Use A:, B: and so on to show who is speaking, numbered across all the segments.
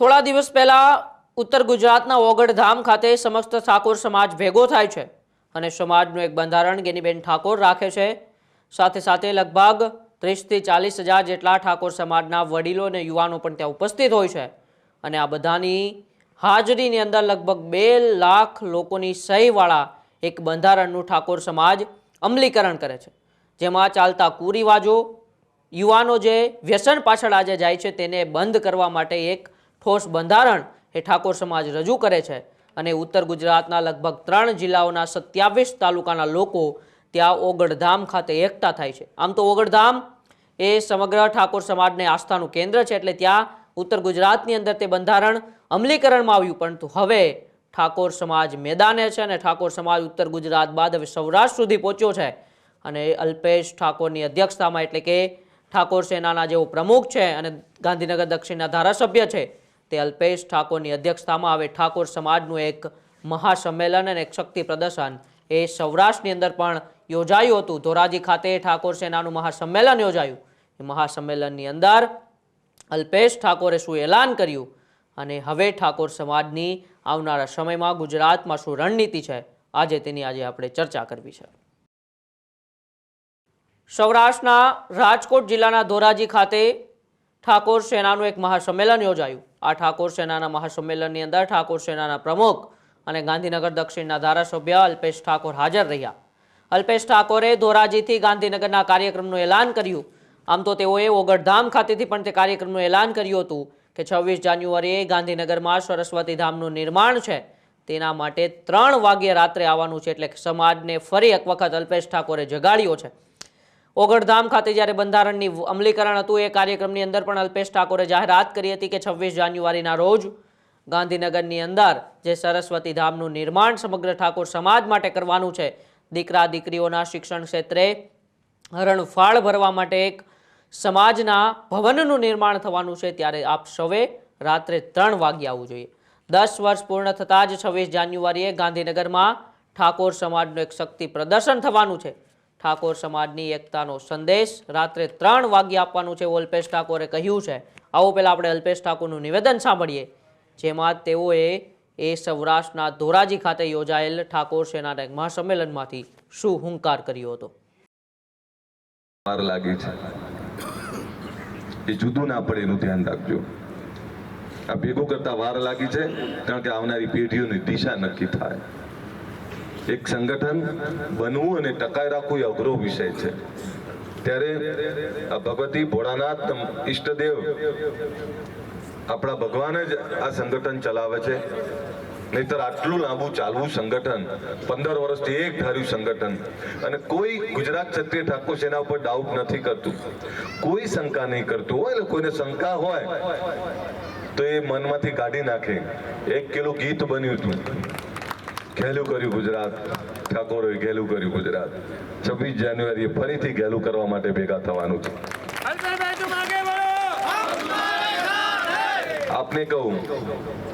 A: થોડા દિવસ પહેલા ઉત્તર ગુજરાતના ઓગળધામ ખાતે સમસ્ત ઠાકોર સમાજ ભેગો થાય છે અને સમાજનું એક બંધારણ ગેનીબેન ઠાકોર રાખે છે। સાથે સાથે લગભગ 30 થી 40 હજાર જેટલા ઠાકોર સમાજના વડીલો અને યુવાનો પણ ત્યાં ઉપસ્થિત હોય છે અને આ બધાની હાજરીની અંદર લગભગ 2 લાખ લોકોની સહીવાળા એક બંધારણનું ઠાકોર સમાજ અમલીકરણ કરે છે, જેમાં ચાલતા કુરિવાજો, યુવાનો જે વ્યસન પાછળ આજે જાય છે તેને બંધ કરવા માટે એક ठोस બંધારણ એ ઠાકોર સમાજ રજૂ કરે છે અને ઉત્તર ગુજરાતના લગભગ 3 જિલ્લાઓના 27 તાલુકાના લોકો ત્યાં ઓગળધામ ખાતે એકઠા થાય છે। આમ તો ઓગળધામ એ સમગ્ર ઠાકોર સમાજને આસ્થાનું કેન્દ્ર છે, એટલે ત્યાં ઉત્તર ગુજરાતની અંદર તે બંધારણ અમલીકરણમાં આવ્યું, પરંતુ હવે ઠાકોર સમાજ મેદાને છે અને ઠાકોર સમાજ ઉત્તર ગુજરાત બાદ હવે સૌરાષ્ટ્ર સુધી પહોંચ્યો છે અને અલ્પેશ ઠાકોરની અધ્યક્ષતામાં, એટલે કે ઠાકોર સેનાના જેઓ પ્રમુખ છે અને ગાંધીનગર દક્ષિણના ધારાસભ્ય છે, તે અલ્પેશ ઠાકોરની અધ્યક્ષતામાં હવે ઠાકોર સમાજનું એક મહાસંમેલન અને એક શક્તિ પ્રદર્શન એ સૌરાષ્ટ્રની અંદર પણ યોજાયું હતું। ધોરાજી ખાતે ઠાકોર સેનાનું મહાસંમેલન યોજાયું। એ મહાસંમેલનની અંદર અલ્પેશ ઠાકોરે શું એલાન કર્યું અને હવે ઠાકોર સમાજની આવનારા સમયમાં ગુજરાતમાં શું રણનીતિ છે, આજે આપણે ચર્ચા કરવી છે। સૌરાષ્ટ્રના રાજકોટ જિલ્લાના ધોરાજી ખાતે ઠાકોર સેનાનું એક મહાસંમેલન યોજાયું। આ ઠાકોર સેનાના મહાસંમેલનની અંદર ઠાકોર સેનાના પ્રમુખ અને ગાંધીનગર દક્ષિણના ધારાસભ્ય અલ્પેશ ઠાકોર હાજર રહ્યા। અલ્પેશ ઠાકોરે ધોરાજીથી ગાંધીનગરના કાર્યક્રમનું એલાન કર્યું। આમ તો તેઓએ ઓગળધામ ખાતેથી પણ તે કાર્યક્રમનું એલાન કર્યું હતું કે 26 જાન્યુઆરીએ ગાંધીનગરમાં સરસ્વતી ધામનું નિર્માણ છે, તેના માટે 3 વાગ્યે રાત્રે આવવાનું છે, એટલે સમાજને ફરી એક વખત અલ્પેશ ઠાકોરે જગાડ્યો છે। ઓગળધામ ખાતે જ્યારે બંધારણની અમલીકરણ હતું એ કાર્યક્રમની અંદર પણ અલ્પેશ ઠાકોરે જાહેરાત કરી હતી કે 26 જાન્યુઆરીના રોજ ગાંધીનગરની અંદર જે સરસ્વતી ધામનું નિર્માણ સમગ્ર ઠાકોર સમાજ માટે કરવાનું છે, દીકરા દીકરીઓના શિક્ષણ ક્ષેત્રે હરણફાળ ભરવા માટે એક સમાજના ભવનનું નિર્માણ થવાનું છે, ત્યારે આપ સૌએ રાત્રે 3 વાગ્યે આવવું જોઈએ। 10 વર્ષ પૂર્ણ થતાં જ 26 જાન્યુઆરીએ ગાંધીનગરમાં ઠાકોર સમાજનું એક શક્તિ પ્રદર્શન થવાનું છે। ઠાકોર સમાજની એકતાનો સંદેશ રાત્રે 3 વાગ્યે આપવાનું છે, અલ્પેશ ઠાકોરે કહ્યું છે। આવો પહેલા આપણે અલ્પેશ ઠાકોરનું નિવેદન સાંભળીએ, જેમાં તેઓએ એ સૌરાષ્ટ્રના ધોરાજી ખાતે યોજાયેલ ઠાકોર સેનાના મહાસંમેલનમાંથી શું હુંકાર કર્યો હતો।
B: વાર લાગી છે એ જુદું ના પડે એનું ધ્યાન રાખજો। આ ભેગું કરતા વાર લાગી છે કારણ કે આવનારી પેઢીઓની દિશા નક્કી થાય। એક સંગઠન બનવું અને ટકાઈ રાખવું એ અઘરો વિષય છે, ત્યારે આ ભગવતી ભોળાનાથ ઈષ્ટદેવ આપણા ભગવાન જ આ સંગઠન ચલાવે છે, નહીતર આટલું લાંબુ ચાલવું સંગઠન, 15 વર્ષથી એક ધાર્યું સંગઠન, અને કોઈ ગુજરાત ક્ષત્રિય ઠાકોર સેના ઉપર ડાઉટ નથી કરતું, કોઈ શંકા નહીં કરતું હોય। એટલે કોઈને શંકા હોય તો એ મનમાંથી કાઢી નાખે। 1 કિલો ગીત બન્યું હતું, ઘેલું કર્યું ગુજરાત, ઠાકોરોએ ઘેલું કર્યું ગુજરાત। 26 જાન્યુઆરીએ ફરીથી ઘેલું કરવા માટે ભેગા થવાનું છે। આપને કહું,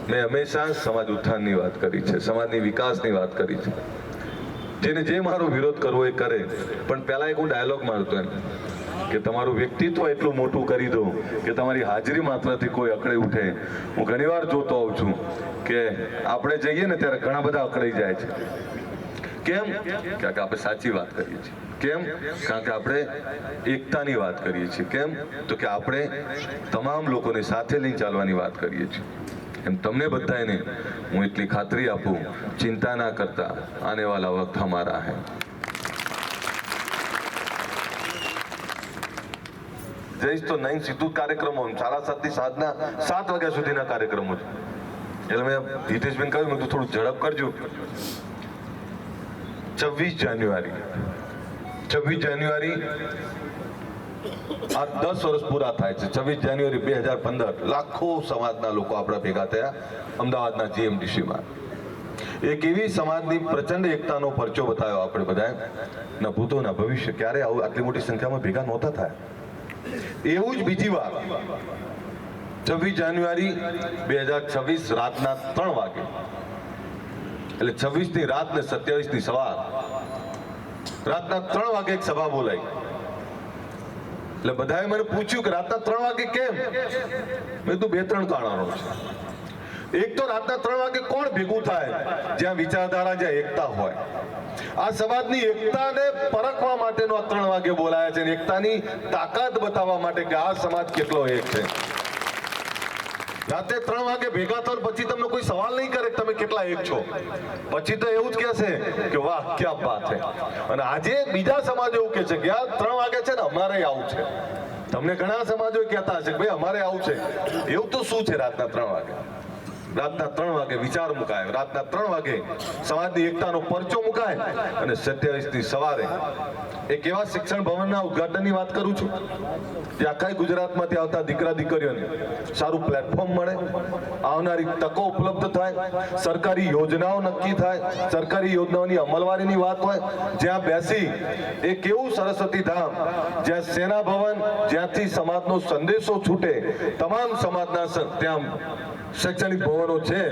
B: મેં હંમેશા સમાજ ઉત્થાનની વાત કરી છે, સમાજની વિકાસની વાત કરી છે। જેને જે મારો વિરોધ કરવો એ કરે, પણ પહેલા એક હું ડાયલોગ મારતો એમ કે તમારું વ્યક્તિત્વ એટલું મોટું કરી દો કે તમારી હાજરી માત્રથી કોઈ અકળે ઉઠે। હું ઘણીવાર જોતો આવું છું કે આપણે જઈએ ને ત્યારે ઘણા બધા અકળાઈ જાય છે। કેમ? કારણ કે આપણે સાચી વાત કરીએ છીએ। કેમ? કારણ કે આપણે એકતાની વાત કરીએ છીએ। કેમ? તો કે આપણે તમામ લોકોને સાથે લઈને ચાલવાની વાત કરીએ છીએ। એમ તમને બધાને હું એટલી ખાતરી આપું, ચિંતા ના કરતા, આને વાલા વક્ત હમારા હૈ। જઈશ તો નહીં સીધું કાર્યક્રમો 7:30 થી સાંજના 7 વાગ્યા સુધીના કાર્યક્રમો છે। એટલે મેં હિતેશબેન કહ્યું, મેં થોડું ઝડપ કરજો। 26 જાન્યુઆરી આ 10 વર્ષ પૂરા થાય છે। 26 જાન્યુઆરી 2015 લાખો સમાજના લોકો આપણા ભેગા થયા અમદાવાદના GMDC માં। એક એવી સમાજની પ્રચંડ એકતાનો પરચો બતાવ્યો આપણે બધાએ, ના ભૂતો ના ભવિષ્ય ક્યારે આટલી મોટી સંખ્યામાં ભેગા નહોતા થયા। એવું જ બીજી વાર 26 જાન્યુઆરી 2026 રાતના 3 વાગે, એટલે 26ની રાત ને 27ની સવાર, રાતના 3 વાગે એક સભા બોલાઈ। એટલે બધાએ મને પૂછ્યું કે રાતના 3 વાગે કેમ? મેં કીધું 2-3 કારણો છે. એક તો રાતના 3 વાગે કોણ ભેગું થાય? જ્યાં વિચારધારા, જ્યાં એકતા હોય. આ સમાજની એકતાને પરખવા માટેનો આ 3 વાગે બોલાયા છે, એકતાની તાકાત બતાવવા માટે કે આ સમાજ કેટલો એક છે. રાતે 3 વાગે ભેગા થાવ પછી તમને કોઈ સવાલ નહીં કરે કે તમે કેટલા એક છો. પછી તો એવું જ કહેશે કે વાહ ક્યા બાત છે. અને આજે બીજા સમાજો એવું કહે છે કે આ 3 વાગે છે ને અમારે આવું છે. તમને ઘણા સમાજો કહેતા હશે કે ભાઈ અમારે આવું છે. એવું તો શું છે રાતના 3 વાગે? રાતના 3 વાગે વિચાર મુકાય, રાતના 3 વાગે સમાજની એકતાનો પરચો મુકાય. અને 27ની સવારે એક એવા શિક્ષણ ભવનના ઉદ્ઘાટનની વાત કરું છું જે આખા ગુજરાતમાંથી આવતા દીકરા દીકરીઓને સારું પ્લેટફોર્મ મળે, આવનારી તકો ઉપલબ્ધ થાય, સરકારી યોજનાઓ નક્કી થાય, સરકારી યોજનાઓની અમલવારીની વાત હોય, જ્યાં બેસી એક એવું સરસ્વતી ધામ જ્યાં સેના ભવન, જ્યાંથી સમાજનો સંદેશો છૂટે, તમામ સમાજના ત્યાં શૈક્ષણિક ભવનો છે,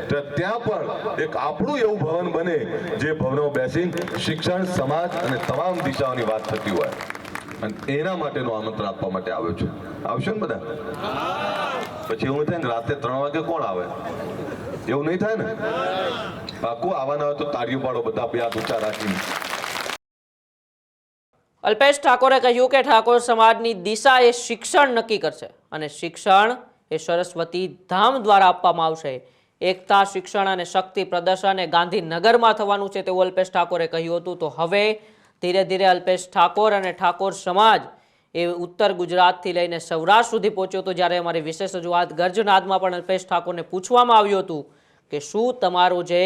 B: તો ત્યાં પણ એક આપણું એવું ભવન બને જે ભવનો બેસી શિક્ષણ, સમાજ અને તમામ દિશાઓની વાત થતી હોય. અને એના માટેનું આમંત્રણ આપવા માટે આવ્યો છું. આવશો ને બધા? પછી એવું થાય ને રાતે 3 વાગે કોણ આવે? એવું નહીં થાય ને? પાકું આવવાના હોય તો તાળીઓ પાડો બધા, બે હાથ ઊંચા રાખીને.
A: અલ્પેશ ઠાકોરે કહ્યું કે ઠાકોર સમાજની દિશા એ શિક્ષણ નક્કી કરશે અને શિક્ષણ એ સરસ્વતી ધામ દ્વારા આપવામાં આવશે. એકતા, શિક્ષણ અને શક્તિ પ્રદર્શન એ ગાંધીનગરમાં થવાનું છે તેવું અલ્પેશ ઠાકોરે કહ્યું હતું. તો હવે ધીરે ધીરે અલ્પેશ ઠાકોર અને ઠાકોર સમાજ એ ઉત્તર ગુજરાતથી લઈને સૌરાષ્ટ્ર સુધી પહોંચ્યો હતો. જ્યારે અમારી વિશેષ રજૂઆત ગર્જનાદમાં પણ અલ્પેશ ઠાકોરને પૂછવામાં આવ્યું હતું કે શું તમારું જે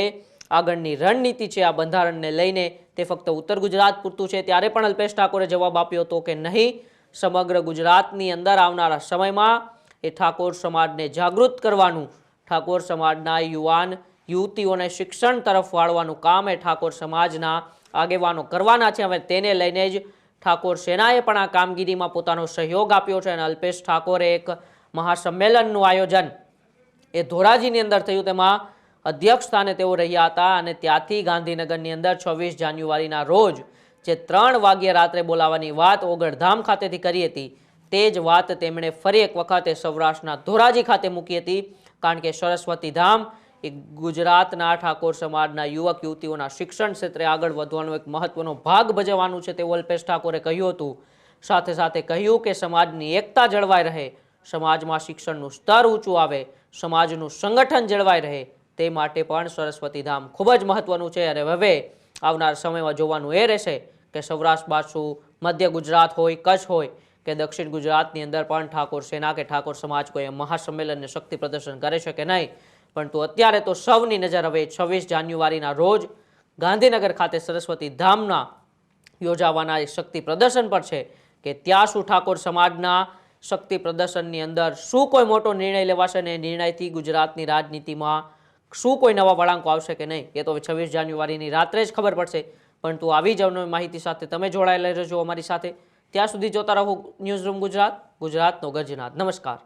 A: આગળની રણનીતિ છે આ બંધારણને લઈને તે ફક્ત ઉત્તર ગુજરાત પૂરતું છે, ત્યારે પણ અલ્પેશ ઠાકોરે જવાબ આપ્યો હતો કે નહીં, સમગ્ર ગુજરાતની અંદર આવનારા સમયમાં એ ઠાકોર સમાજને જાગૃત કરવાનું, ઠાકોર સમાજના યુવાન યુવતીઓને શિક્ષણ તરફ વાળવાનું કામ એ ઠાકોર સમાજના આગેવાનો કરવાના છે. હવે તેને લઈને જ ઠાકોર સેનાએ પણ આ કામગીરીમાં પોતાનો સહયોગ આપ્યો છે. અને અલ્પેશ ઠાકોરે એક મહાસંમેલનનું આયોજન એ ધોરાજીની અંદર થયું, તેમાં અધ્યક્ષ સ્થાને તેઓ રહ્યા હતા. અને ત્યાંથી ગાંધીનગરની અંદર 26 જાન્યુઆરીના રોજ જે 3 વાગ્યે રાત્રે બોલાવવાની વાત ઓગણધામ ખાતેથી કરી હતી, તે જ વાત તેમણે ફરી એક વખત સૌરાષ્ટ્રના ધોરાજી ખાતે મૂકી હતી. કારણ કે સરસ્વતી ધામ એ ગુજરાતના ઠાકોર સમાજના યુવક યુવતીઓના શિક્ષણ ક્ષેત્રે આગળ વધવાનો એક મહત્વનો ભાગ ભજવવાનું છે તેવું અલ્પેશ ઠાકોરે કહ્યું હતું. સાથે સાથે કહ્યું કે સમાજની એકતા જળવાઈ રહે, સમાજમાં શિક્ષણનું સ્તર ઊંચું આવે, સમાજનું સંગઠન જળવાઈ રહે, તે માટે પણ સરસ્વતી ધામ ખૂબ જ મહત્વનું છે. અને હવે આવનાર સમયમાં જોવાનું એ રહેશે કે સૌરાષ્ટ્ર બાજુ, મધ્ય ગુજરાત હોય, કચ્છ હોય કે દક્ષિણ ગુજરાતની અંદર પણ ઠાકોર સેના કે ઠાકોર સમાજ કોઈ મહાસંમેલનને શક્તિ પ્રદર્શન કરે છે કે નહીં. પરંતુ અત્યારે તો સૌની નજર હવે 26 જાન્યુઆરીના રોજ ગાંધીનગર ખાતે સરસ્વતી ધામના યોજાવાના એક શક્તિ પ્રદર્શન પર છે કે ત્યાં શું ઠાકોર સમાજના શક્તિ પ્રદર્શનની અંદર શું કોઈ મોટો નિર્ણય લેવાશે અને નિર્ણયથી ગુજરાતની રાજનીતિમાં શું કોઈ નવા વળાંકો આવશે કે નહીં, એ તો 26 જાન્યુઆરીની રાત્રે જ ખબર પડશે. પરંતુ આવી જ અવનવી માહિતી સાથે તમે જોડાયેલા રહેજો અમારી સાથે. ત્યાં સુધી જોતા રહો ન્યૂઝરૂમ ગુજરાત, ગુજરાતનો ગર્જનાદ. નમસ્કાર.